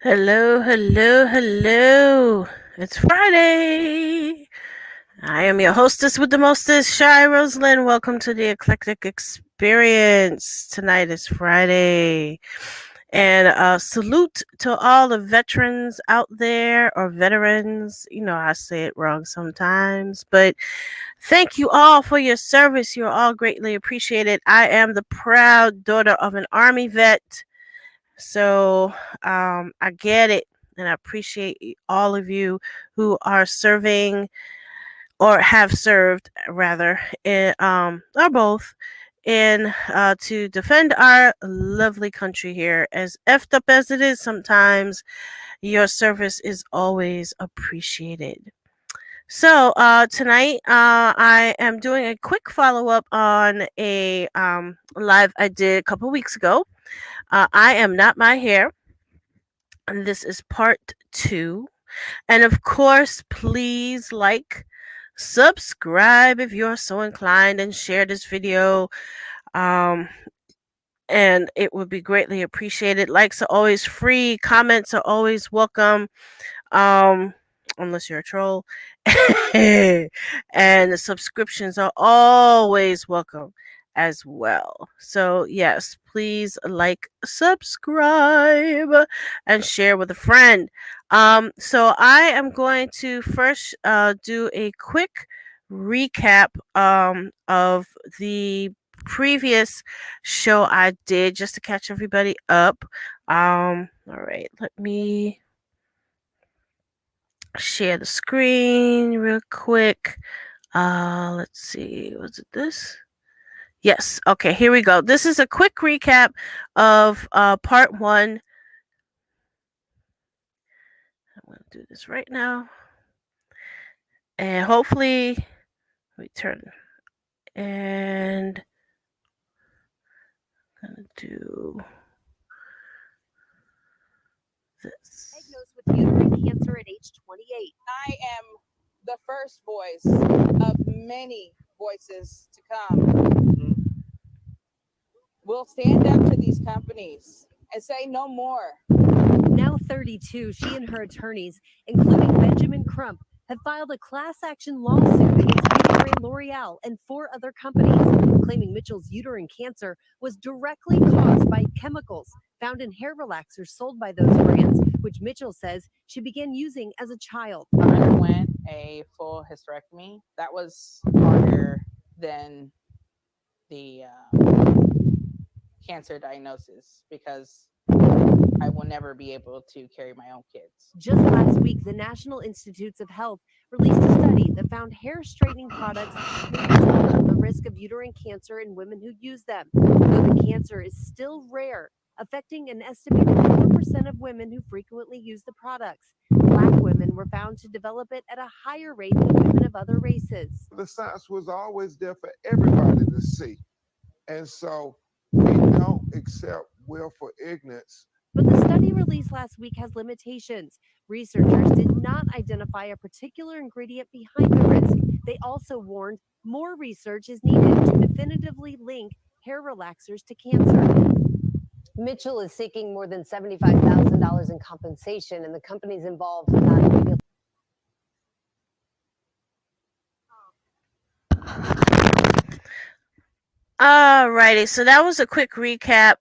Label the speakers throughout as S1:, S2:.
S1: Hello, hello, hello. It's Friday. I am your hostess with the mostest, Shy Rosalind. Welcome to the Eclectic Experience. Tonight is Friday. And salute to all the veterans out there, or veterans. You know, I say it wrong sometimes, but thank you all for your service. You're all greatly appreciated. I am the proud daughter of an Army vet. So I get it, and I appreciate all of you who are serving or have served, rather, or both, in to defend our lovely country here. As effed up as it is sometimes, your service is always appreciated. So tonight, I am doing a quick follow up on a live I did a couple weeks ago. I am not my hair. And this is part two. And of course, please like, subscribe if you're so inclined, and share this video. Um, and it would be greatly appreciated. Likes are always free, comments are always welcome. Um, unless you're a troll. And subscriptions are always welcome as well. So, yes, please like, subscribe, and share with a friend. So, I am going to first do a quick recap of the previous show I did, just to catch everybody up. All right, let me share the screen real quick. Let's see. Was it this? Yes. Okay, here we go. This is a quick recap of part one. I'm going to do this right now. And hopefully, let me turn. And I'm going to do this.
S2: Diagnosed with uterine cancer at age 28.
S3: I am the first voice of many voices to come. We'll stand up to these companies and say no more.
S2: Now 32, she and her attorneys, including Benjamin Crump, have filed a class action lawsuit against Beauty brand L'Oreal and 4 other companies, claiming Mitchell's uterine cancer was directly caused by chemicals found in hair relaxers sold by those brands, which Mitchell says she began using as a child.
S3: I underwent a full hysterectomy. That was harder than the cancer diagnosis, because I will never be able to carry my own kids.
S2: Just last week, the National Institutes of Health released a study that found hair straightening products may double the risk of uterine cancer in women who use them, though the cancer is still rare, affecting an estimated 4% of women who frequently use the products. Black women were found to develop it at a higher rate than women of other races.
S4: The science was always there for everybody to see. And so we don't accept willful ignorance.
S2: But the study released last week has limitations. Researchers did not identify a particular ingredient behind the risk. They also warned more research is needed to definitively link hair relaxers to cancer. Mitchell is seeking more than $75,000 in compensation, and the companies involved have not immediately.
S1: Alrighty, so that was a quick recap.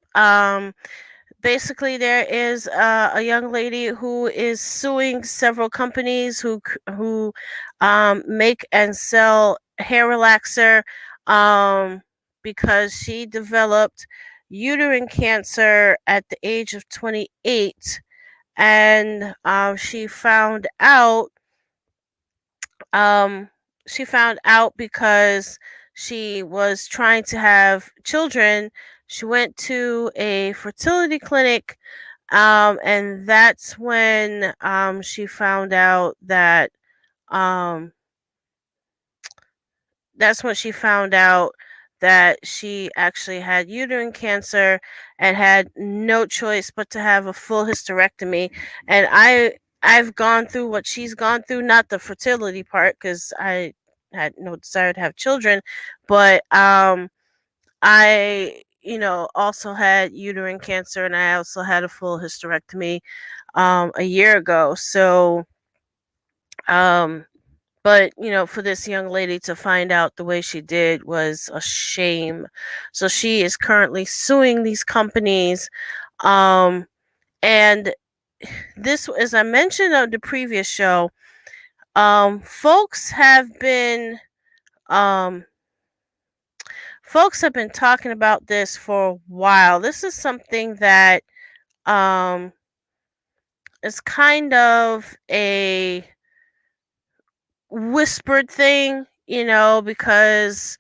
S1: Basically, there is a young lady who is suing several companies who make and sell hair relaxer, because she developed uterine cancer at the age of 28, and she found out because she was trying to have children. She went to a fertility clinic, and um, that's when she found out that she actually had uterine cancer and had no choice but to have a full hysterectomy. And I've gone through what she's gone through, not the fertility part, because I had no desire to have children, but I also had uterine cancer, and I also had a full hysterectomy a year ago. So, but for this young lady to find out the way she did was a shame. So she is currently suing these companies. And this, as I mentioned on the previous show, folks have been talking about this for a while. This is something that is kind of a whispered thing, because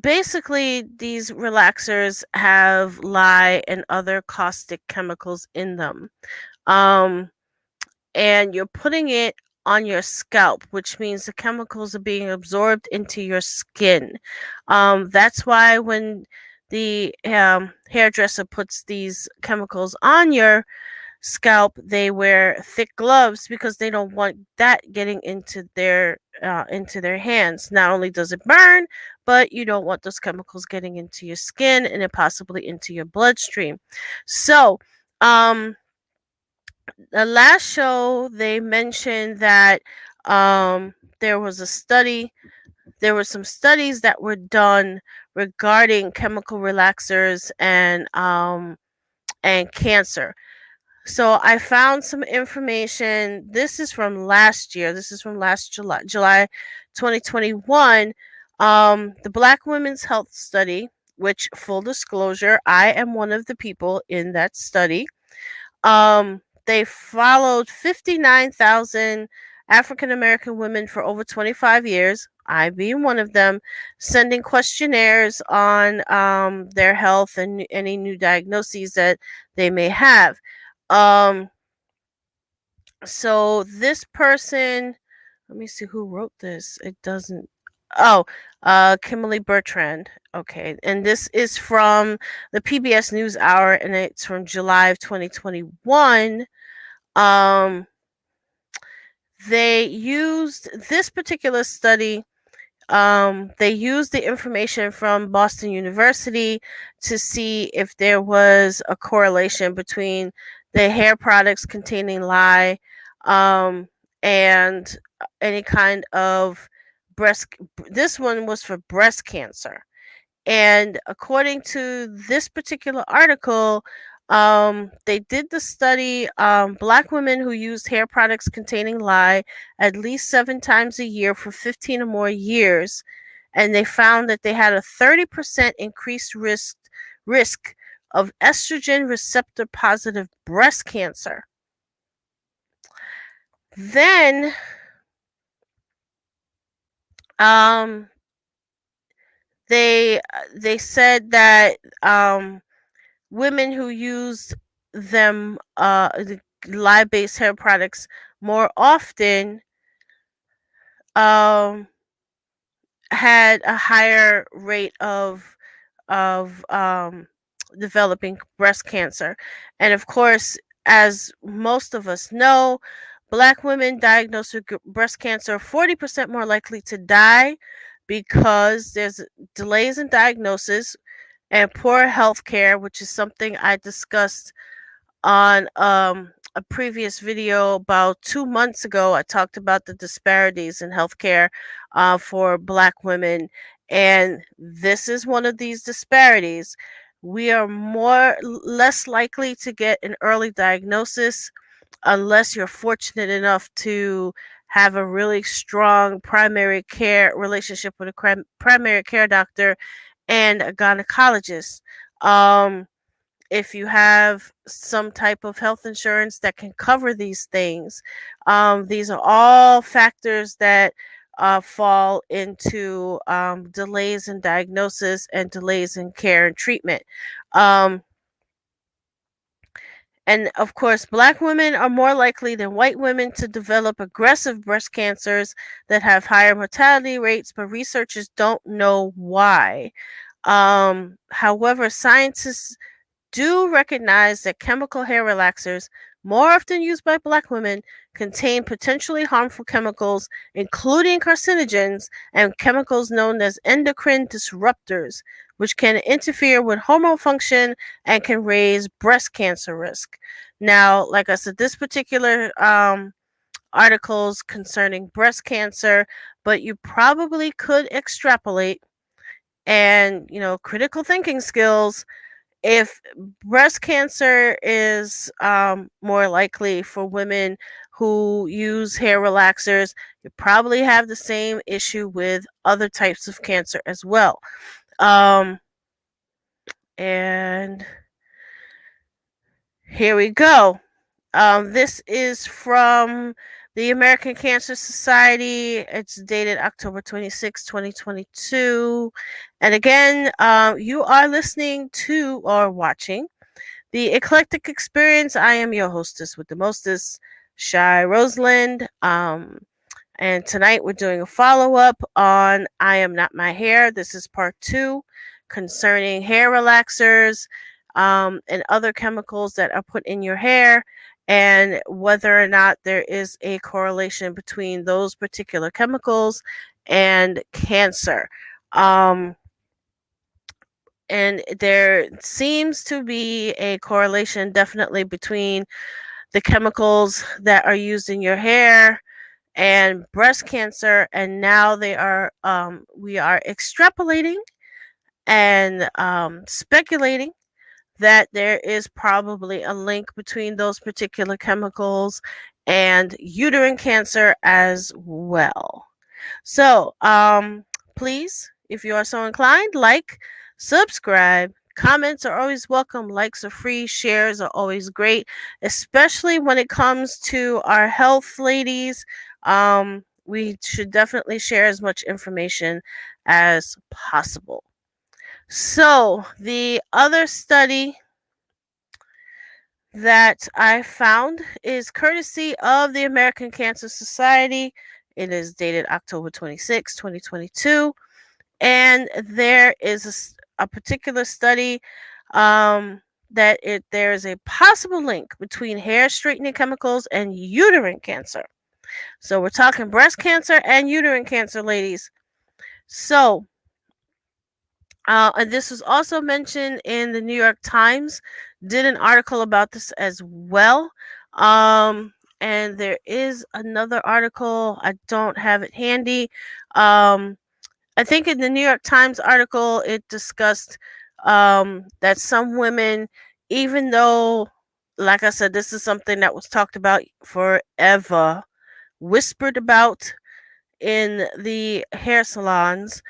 S1: basically these relaxers have lye and other caustic chemicals in them. And you're putting it on your scalp, which means the chemicals are being absorbed into your skin. That's why when the hairdresser puts these chemicals on your scalp, they wear thick gloves because they don't want that getting into their hands. Not only does it burn, but you don't want those chemicals getting into your skin and possibly into your bloodstream. So, the last show they mentioned that there was a study. There were some studies that were done regarding chemical relaxers and cancer. So I found some information. This is from last year. This is from last July 2021. The Black Women's Health Study, which, full disclosure, I am one of the people in that study. They followed 59,000 African American women for over 25 years, I being one of them, sending questionnaires on their health and any new diagnoses that they may have. So this person, let me see who wrote this. It doesn't. Oh, Kimberly Bertrand. Okay, and this is from the PBS NewsHour, and it's from July of 2021. They used this particular study. They used the information from Boston University to see if there was a correlation between the hair products containing lye and any kind of this one was for breast cancer. And according to this particular article, they did the study. Black women who used hair products containing lye at least 7 times a year for 15 or more years, and they found that they had a 30% increased risk of estrogen receptor positive breast cancer. Then, they said that women who used them, the lye-based hair products, more often had a higher rate of developing breast cancer. And of course, as most of us know, Black women diagnosed with breast cancer are 40% more likely to die because there's delays in diagnosis and poor health care, which is something I discussed on a previous video about 2 months ago. I talked about the disparities in healthcare for Black women, and this is one of these disparities. We are less likely to get an early diagnosis unless you're fortunate enough to have a really strong primary care relationship with a primary care doctor and a gynecologist. If you have some type of health insurance that can cover these things, these are all factors that fall into delays in diagnosis and delays in care and treatment. And of course, Black women are more likely than white women to develop aggressive breast cancers that have higher mortality rates, but researchers don't know why. However, scientists do recognize that chemical hair relaxers, more often used by Black women, contain potentially harmful chemicals, including carcinogens and chemicals known as endocrine disruptors, which can interfere with hormone function and can raise breast cancer risk. Now, like I said, this particular articles concerning breast cancer, but you probably could extrapolate and, critical thinking skills. If breast cancer is more likely for women who use hair relaxers, you probably have the same issue with other types of cancer as well. And here we go. This is from the American Cancer Society. It's dated October 26, 2022. And again, you are listening to or watching The Eclectic Experience. I am your hostess with the mostest, Shy Rosalind. And tonight we're doing a follow-up on I Am Not My Hair. This is part 2 concerning hair relaxers and other chemicals that are put in your hair, and whether or not there is a correlation between those particular chemicals and cancer. And there seems to be a correlation definitely between the chemicals that are used in your hair and breast cancer, and now we are extrapolating and speculating that there is probably a link between those particular chemicals and uterine cancer as well. So, please, if you are so inclined, like, subscribe. Comments are always welcome. Likes are free. Shares are always great, especially when it comes to our health, ladies. We should definitely share as much information as possible. So, the other study that I found is courtesy of the American Cancer Society. It is dated October 26, 2022. And there is a particular study there is a possible link between hair straightening chemicals and uterine cancer. So we're talking breast cancer and uterine cancer, ladies. So, and this was also mentioned in the New York Times, did an article about this as well. And there is another article, I don't have it handy. I think in the New York Times article, it discussed that some women, even though, like I said, this is something that was talked about forever, whispered about in the hair salons,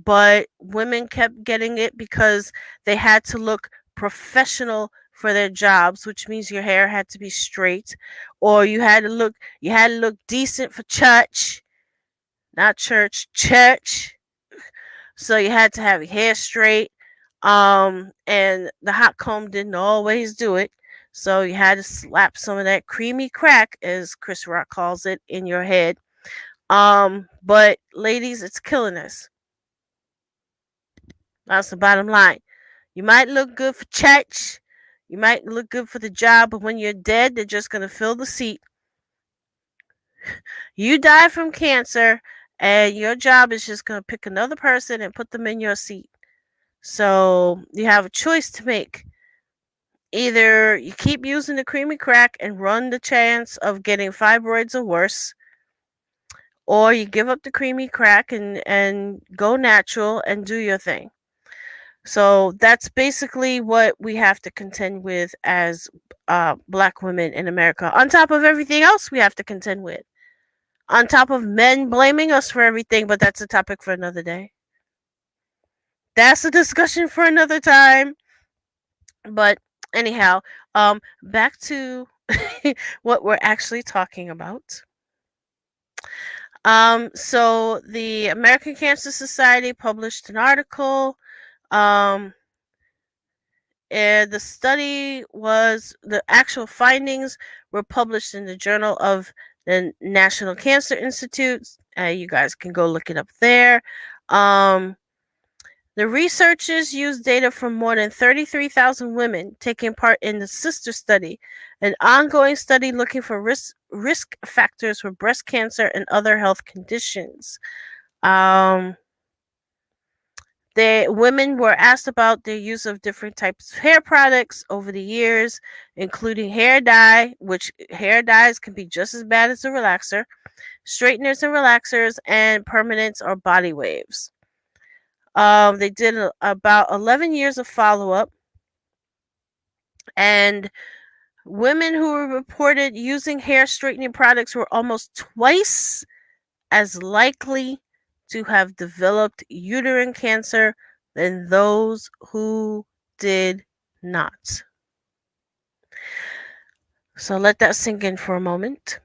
S1: but women kept getting it because they had to look professional for their jobs, which means your hair had to be straight, or you had to look decent for church. Not church, church. So you had to have your hair straight. And the hot comb didn't always do it. So you had to slap some of that creamy crack, as Chris Rock calls it, in your head. But ladies, it's killing us. That's the bottom line. You might look good for church. You might look good for the job, but when you're dead, they're just going to fill the seat. You die from cancer, and your job is just going to pick another person and put them in your seat. So you have a choice to make. Either you keep using the creamy crack and run the chance of getting fibroids or worse, or you give up the creamy crack and go natural and do your thing. So that's basically what we have to contend with as Black women in America, on top of everything else we have to contend with. On top of men blaming us for everything, but that's a topic for another day. That's a discussion for another time. But anyhow, back to what we're actually talking about. So the American Cancer Society published an article. And the actual findings were published in the Journal of the National Cancer Institute. You guys can go look it up there. The researchers used data from more than 33,000 women taking part in the sister study, an ongoing study looking for risk factors for breast cancer and other health conditions. Women were asked about their use of different types of hair products over the years, including hair dye, which hair dyes can be just as bad as a relaxer, straighteners and relaxers, and permanents or body waves. They did about 11 years of follow up, and women who were reported using hair straightening products were almost twice as likely to have developed uterine cancer than those who did not. So let that sink in for a moment.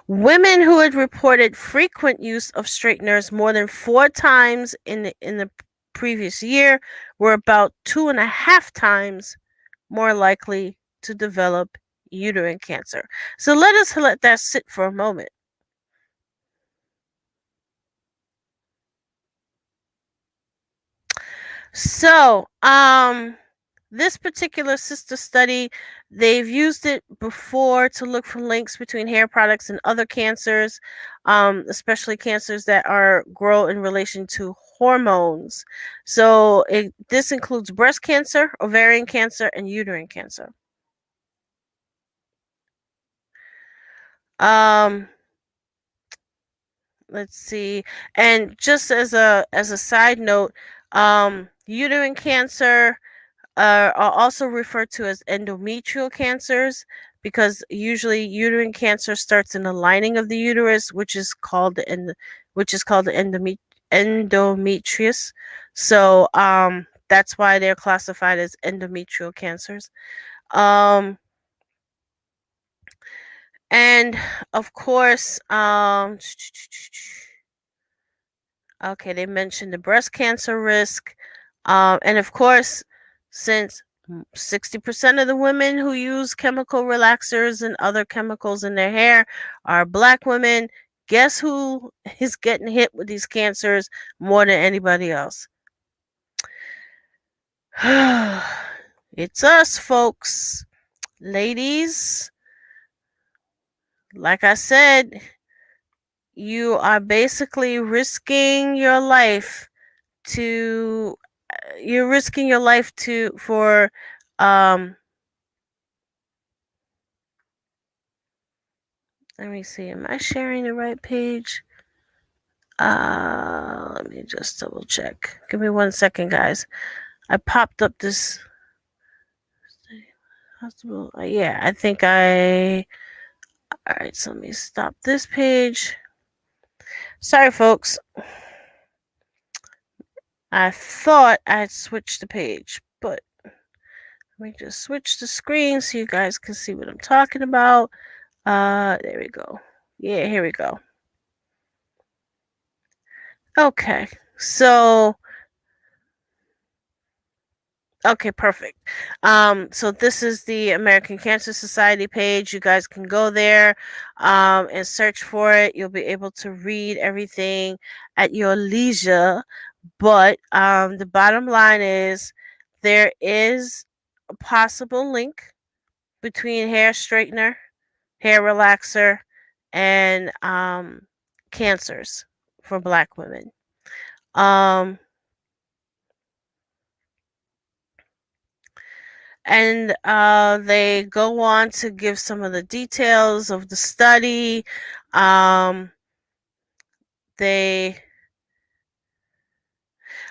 S1: Women who had reported frequent use of straighteners more than 4 times in the previous year were about 2.5 times more likely to develop uterine cancer. So let us let that sit for a moment. So, this particular sister study, they've used it before to look for links between hair products and other cancers, especially cancers that grow in relation to hormones. So this includes breast cancer, ovarian cancer, and uterine cancer. Let's see, and just as a side note, uterine cancer are also referred to as endometrial cancers because usually uterine cancer starts in the lining of the uterus, which is called the endometrius. So that's why they're classified as endometrial cancers. And of course, okay, they mentioned the breast cancer risk, and of course, since 60% of the women who use chemical relaxers and other chemicals in their hair are Black women, guess who is getting hit with these cancers more than anybody else? It's us, folks. Ladies, like I said, you are basically risking your life to for let me see, am I sharing the right page? Let me just double check. Give me 1 second, guys. I popped up this hospital. Yeah, I think all right, so let me stop this page. Sorry, folks. I thought I'd switched the page, but let me just switch the screen so you guys can see what I'm talking about. There we go. Yeah, here we go. Okay, so okay, perfect. So this is the American Cancer Society page. You guys can go there and search for it. You'll be able to read everything at your leisure. But the bottom line is there is a possible link between hair straightener, hair relaxer, and cancers for Black women. And they go on to give some of the details of the study.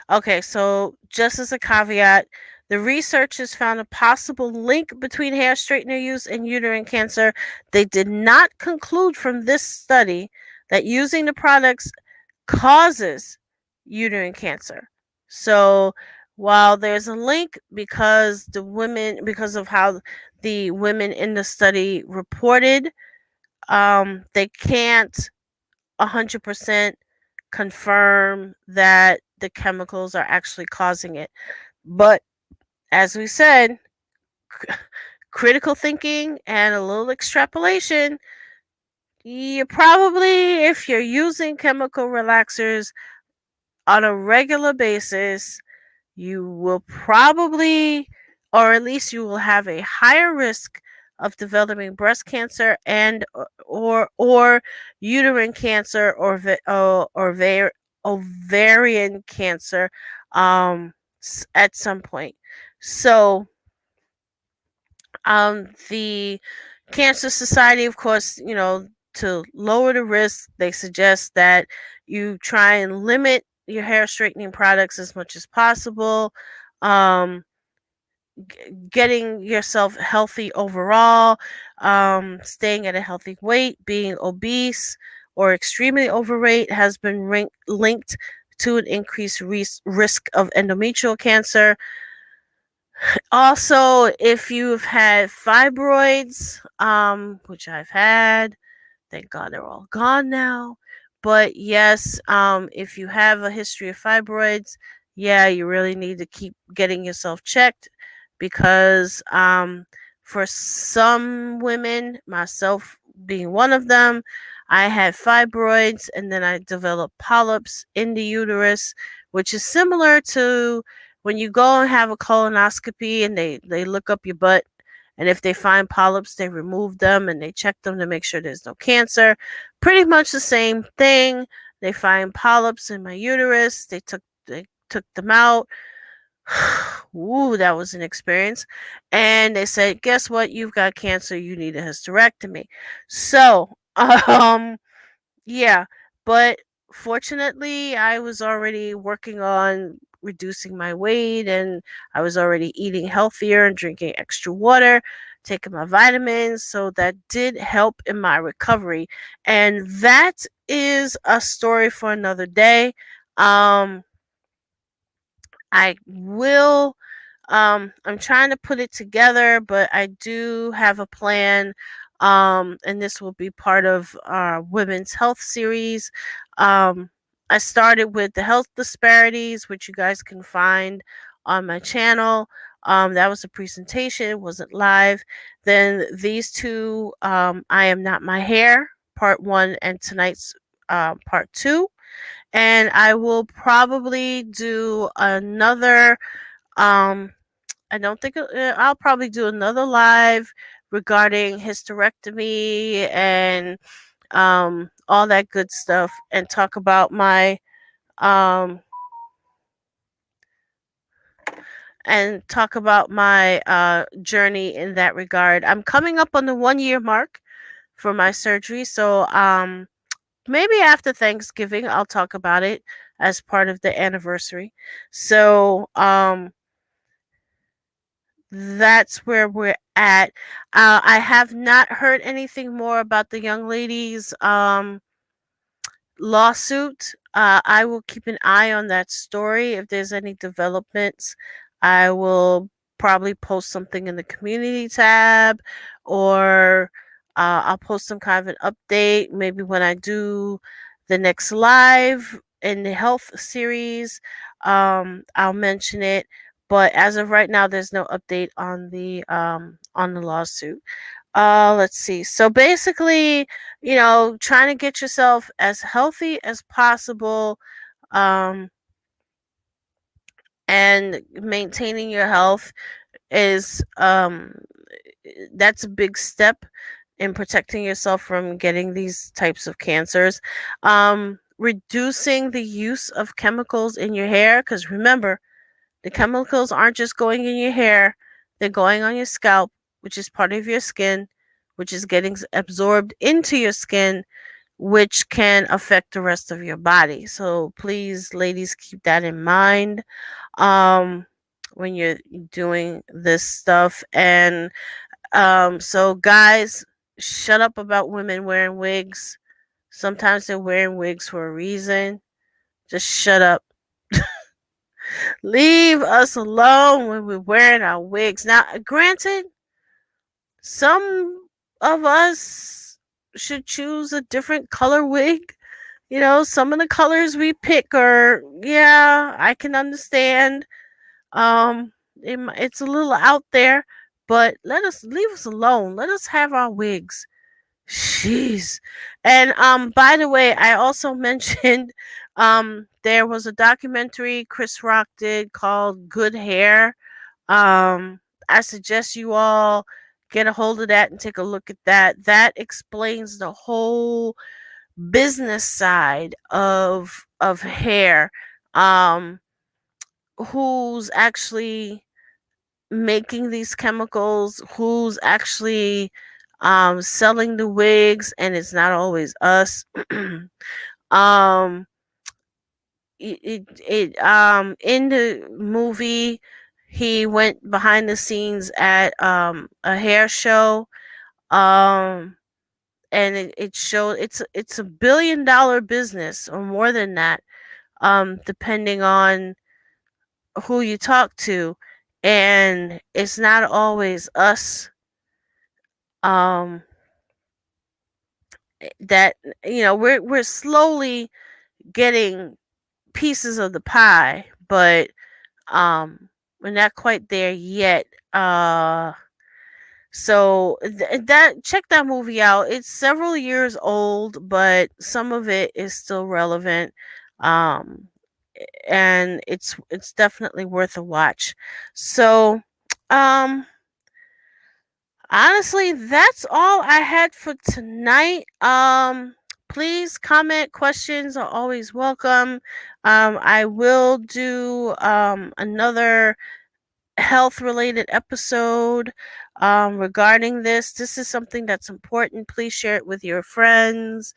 S1: Okay, so just as a caveat, the researchers found a possible link between hair straightener use and uterine cancer. They did not conclude from this study that using the products causes uterine cancer. So while there's a link because of how the women in the study reported, they can't 100% confirm that the chemicals are actually causing it. But as we said, critical thinking and a little extrapolation, you probably, if you're using chemical relaxers on a regular basis, you will probably, or at least you will have a higher risk of developing breast cancer and or uterine cancer or ovarian cancer at some point. So the Cancer Society, of course, to lower the risk, they suggest that you try and limit your hair straightening products as much as possible. Um, Getting yourself healthy overall, staying at a healthy weight, being obese or extremely overweight has been linked to an increased risk of endometrial cancer. Also, if you've had fibroids, which I've had, thank God they're all gone now. But yes, if you have a history of fibroids, yeah, you really need to keep getting yourself checked because for some women, myself being one of them, I had fibroids and then I developed polyps in the uterus, which is similar to when you go and have a colonoscopy and they look up your butt, and if they find polyps, they remove them and they check them to make sure there's no cancer. Pretty much the same thing. They find polyps in my uterus. They took them out. Ooh, that was an experience. And they said, "Guess what? You've got cancer. You need a hysterectomy." So, yeah, but fortunately, I was already working on reducing my weight and I was already eating healthier and drinking extra water, taking my vitamins. So that did help in my recovery. And that is a story for another day. Um, I will. I'm trying to put it together, but I do have a plan. And this will be part of our women's health series. Um, I started with the health disparities, which you guys can find on my channel. That was a presentation, it wasn't live. Then these two, I Am Not My Hair, part one, and tonight's part two. And I will probably do another. I don't think I'll probably do another live regarding hysterectomy and all that good stuff, and talk about my um, journey in that regard. I'm coming up on the 1 year mark for my surgery, so maybe after Thanksgiving I'll talk about it as part of the anniversary. So that's where we're at. I have not heard anything more about the young lady's lawsuit. I will keep an eye on that story. If there's any developments, I will probably post something in the community tab, or I'll post some kind of an update maybe when I do the next live in the health series. I'll mention it. But as of right now, there's no update on the lawsuit. Let's see. So basically, trying to get yourself as healthy as possible, um, and maintaining your health is that's a big step in protecting yourself from getting these types of cancers. Reducing the use of chemicals in your hair, because remember, the chemicals aren't just going in your hair, they're going on your scalp, which is part of your skin, which is getting absorbed into your skin, which can affect the rest of your body. So please, ladies, keep that in mind um, when you're doing this stuff. And so, guys, shut up about women wearing wigs. Sometimes they're wearing wigs for a reason. Just shut up. Leave us alone when we're wearing our wigs. Now, granted, some of us should choose a different color wig. Some of the colors we pick are, yeah, I can understand. It's a little out there, but leave us alone. Let us have our wigs. Jeez. And by the way, I also mentioned there was a documentary Chris Rock did called Good Hair. I suggest you all get a hold of that and take a look at that. That explains the whole business side of hair, um, who's actually making these chemicals, who's actually selling the wigs, and it's not always us. um in the movie, he went behind the scenes at a hair show, um and it showed it's $1 billion business or more than that, depending on who you talk to, and it's not always us, um that we're slowly getting pieces of the pie, but we're not quite there yet. So that check that movie out. It's several years old, but some of it is still relevant. Um and it's definitely worth a watch. So um honestly, that's all I had for tonight. Please comment. Questions are always welcome. I will do another health related episode regarding this. This is something that's important. Please share it with your friends.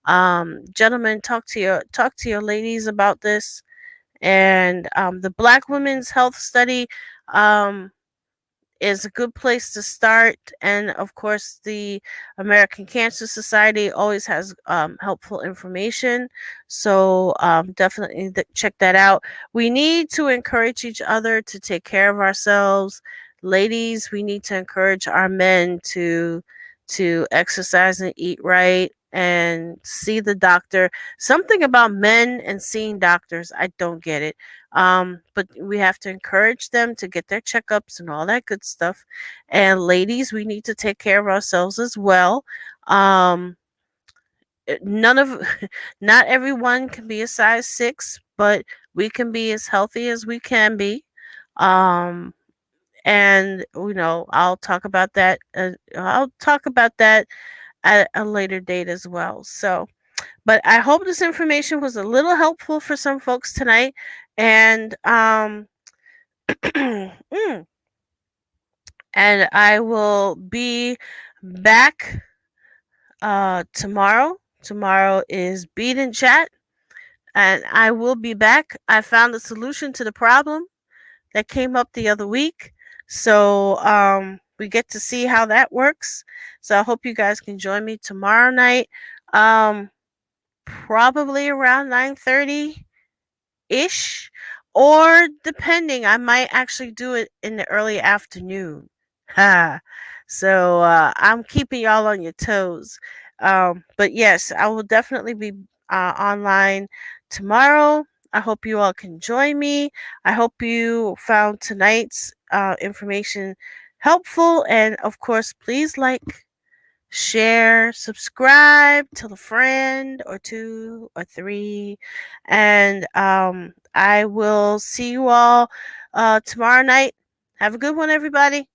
S1: Gentlemen, talk to your ladies about this. And the Black Women's Health Study is a good place to start. And of course, the American Cancer Society always has helpful information. So definitely check that out. We need to encourage each other to take care of ourselves. Ladies, we need to encourage our men to exercise and eat right and see the doctor. Something about men and seeing doctors, I don't get it. But we have to encourage them to get their checkups and all that good stuff. And ladies, we need to take care of ourselves as well. Um, none of, not everyone can be a size 6, but we can be as healthy as we can be. Um, and I'll talk about that. I'll talk about that at a later date as well. So, but I hope this information was a little helpful for some folks tonight. And mm, and I will be back tomorrow. Tomorrow is Beat and Chat, and I will be back. I found a solution to the problem that came up the other week, so we get to see how that works. So I hope you guys can join me tomorrow night, probably around 9:30 ish, or depending, I might actually do it in the early afternoon. Ha. So I'm keeping y'all on your toes. But yes, I will definitely be online tomorrow. I hope you all can join me. I hope you found tonight's information helpful. And of course, please like, share, subscribe, tell a friend or two or three. And I will see you all tomorrow night. Have a good one, everybody.